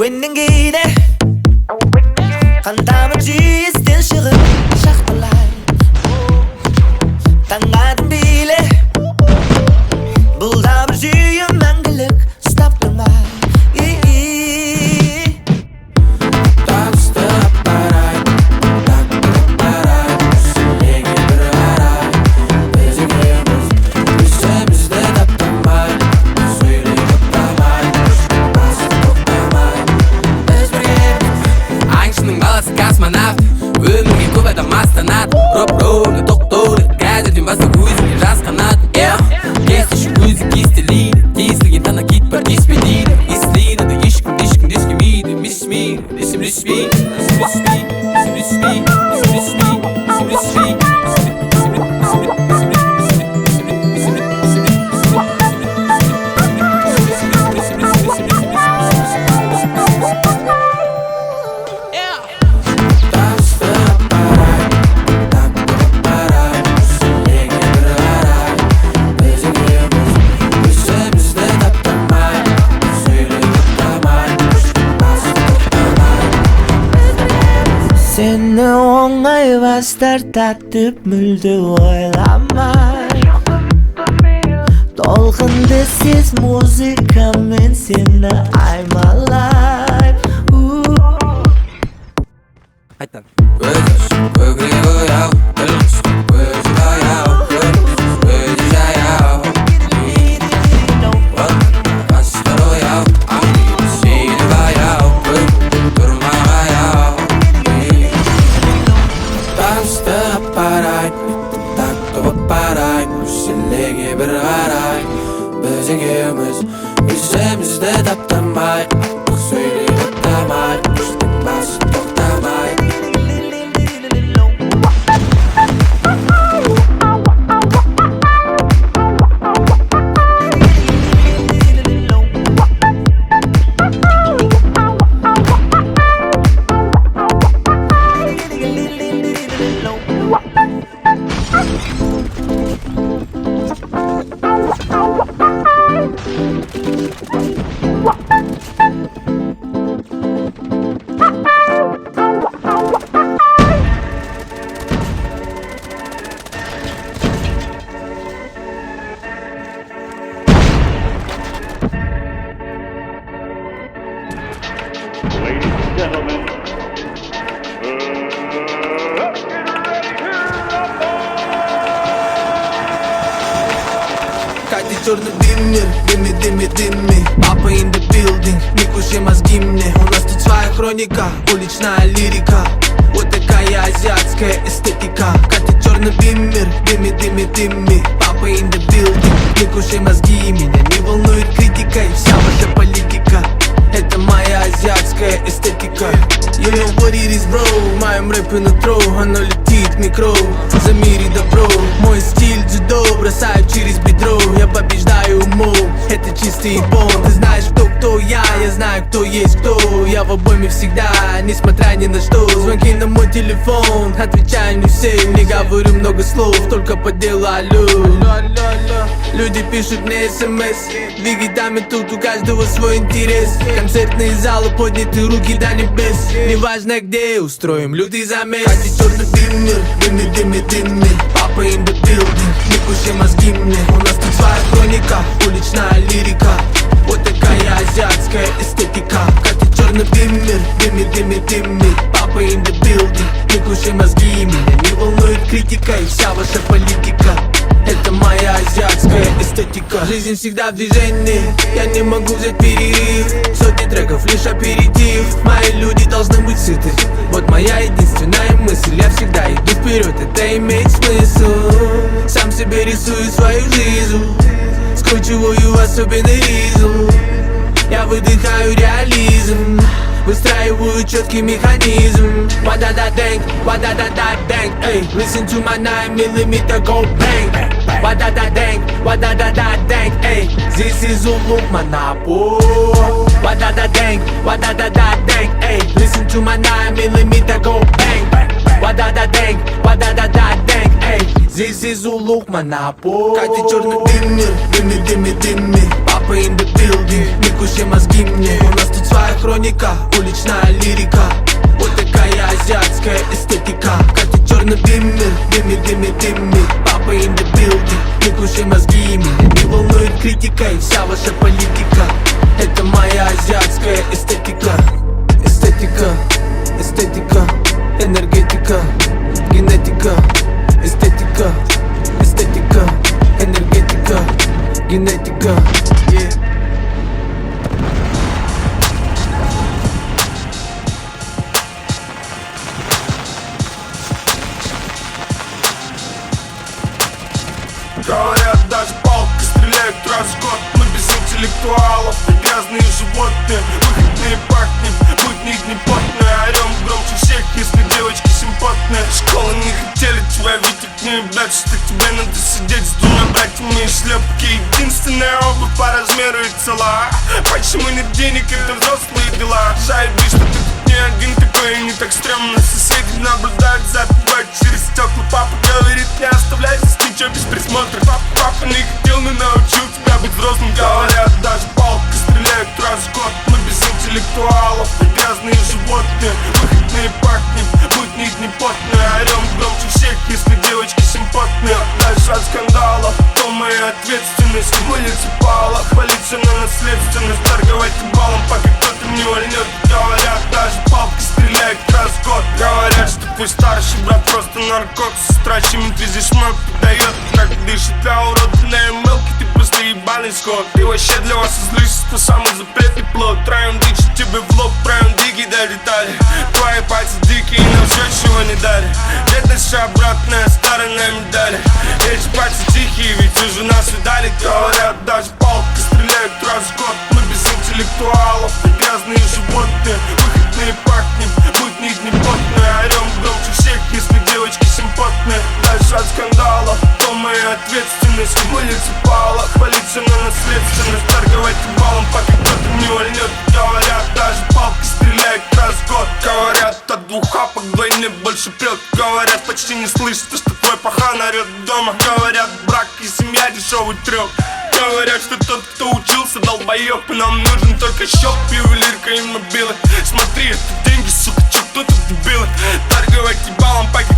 Winning gide Kan damen jis den shirin Schachtelei Dan gaten bile Bul damen jiyem mengelik Stop the mij Космонавт, өмірге көп адам астанады Роп-роуны тоқтоды, қазірден бастап өзіңе жасқанады Кестіші өзі кестелейді, кесілген тана кит бар кеспедейді Естілейді, ешкім естімейді, мешмейді, ешім решпейді Seni oңай бастар татып мүлде ойламай Толқынды сез музыкамен сені аймалай Айтан Көкірегі ояу, тілғыш көзі баяу Көзі жаяу Қастар ояу, аңдайды сейді баяу Тұрмай баяу Танысты апарайын, тактып апарайын Үстелеге бір қарайын Біз екеуміз өзімізді таптамай Артық сөйлей баттамай Үстің басы тоқтамай Ladies and gentlemen, let's get ready to rumble! Катя черный дыммер, дымми Папа in the building, не кушай мозги мне У нас тут своя хроника, уличная лирика Вот такая азиатская эстетика Катя черный биммер, дымми Папа in the building, не кушай мозги Меня не волнует критика и вся ваша политика Это моя азиатская эстетика You know what it is, bro В моем рэпе нутро, оно летит в микро За мир и добро Мой стиль дзюдо, бросаю через бедро Я побеждаю умом, это чистый бон Ты знаешь, кто я знаю, кто есть кто Я в обойме всегда, несмотря ни на что Звонки на мой телефон, отвечаю не всем Не говорю много слов, только по делу алло Люди пишут мне смс Двигай даме, тут у каждого свой интерес Концертные залы, подняты руки до небес Неважно где, устроим лютый замес Катя черный биммер, дымми Папа in the building, не кушай мозги мне У нас тут своя хроника, уличная лирика Вот такая азиатская эстетика Катя черный биммер, дымми Папа in the building, не кушай мозги Меня не волнует критика и вся ваша политика Это моя азиатская эстетика Жизнь всегда в движении, я не могу взять перерыв Сотни треков, лишь аперитив Мои люди должны быть сыты Вот моя единственная мысль Я всегда иду вперед, это имеет смысл Сам себе рисую свою жизнь Скручиваю особенный ритм Я выдыхаю реализм Выстраиваю четкий механизм Ва-да-да-дэнг, эй Listen to my 9mm go bang Ва-да-да-дэнг, эй This is Uluk Manapur Wa-da-da-dang, wa-da-da-da-dang, ayy. Listen to my 9mm go bang. Wa-da-да-дэнг, wa-да-да-да-дэнг, эй. This улук Манапо. Катит черный дым мир, дымми, дымми, дымми. Папа in the building, Никуще мозги мне. У нас тут своя хроника, уличная лирика. Вот такая азиатская эстетика. Катит черный дым мир, дымми, дымми, дымми. Папа in the building, Никуще мозги мне. Не волнует критика и вся ваша политика. Это моя азиатская эстетика. Эстетика, эстетика. Энергетика, генетика, эстетика, эстетика, энергетика, генетика, yeah. Говорят, даже палка стреляет раз в год. Мы без интеллектуалов, грязные животные. Выходные пахнем, будни дни потные. Орем громче всех, если девочки симпотные. Школы не хотели тебя видеть, не ебать, что тебе надо сидеть с двумя братьями и шлепки. Единственная обувь по размеру и цела. Почему нет денег, это взрослые дела. Заебись, что ты тут не один такой и не так стрёмно. Соседи наблюдают за тобой через стекла. Папа говорит, не оставляй здесь ничего без присмотра. Папа не хотел, но научил тебя быть взрослым. Говорят, даже палка стреляет раз в год. Мы без интеллектуалов, грязные животные. Выходные пахнем, будни дни потные. Орем громче всех, если девочки симпотные. Дальше от скандалов, то моя ответственность. Муниципалах, хвалиться на наследственность. Торговать балом, пока кто-то не вольнет. Говорят, даже палка стреляет раз в год. Говорят, что твой старший брат просто наркот. С страчами ты здесь мог подает. Как дышит для урода на мелки, ты просто ебаный скот. Ты вообще для вас излишество, самый запретный плод. Троем дичь тебе в лоб, правим диги долетали. Твои пальцы дикие, нам все чего не дали. Бедность вся обратная сторона медали. Эти пальцы тихие, ведь уже нас видали. Говорят, даже палка стреляет раз в год. Мы без интеллектуалов, грязные животные. Выходные пахнем, будни дни потные. Орем громче всех, если девочки симпотные. Дальше от скандалов, то моя ответственность. Муниципалах, хвалиться на наследственность. Торговать балом, пока кто-то не вольнет. Говорят, даже палка стреляет раз в год. Говорят, от двух хапок вдвойне больше прет. Говорят, почти не слышно, что твой пахан орет дома. Говорят, брак и семья дешевый трёх. Говорят, что тот, кто учился, долбоёб. И нам нужен только счёт, ювелирка и мобилы. Смотри, это деньги, сука, чё, кто тут дебилы? Торговать ебалом, пока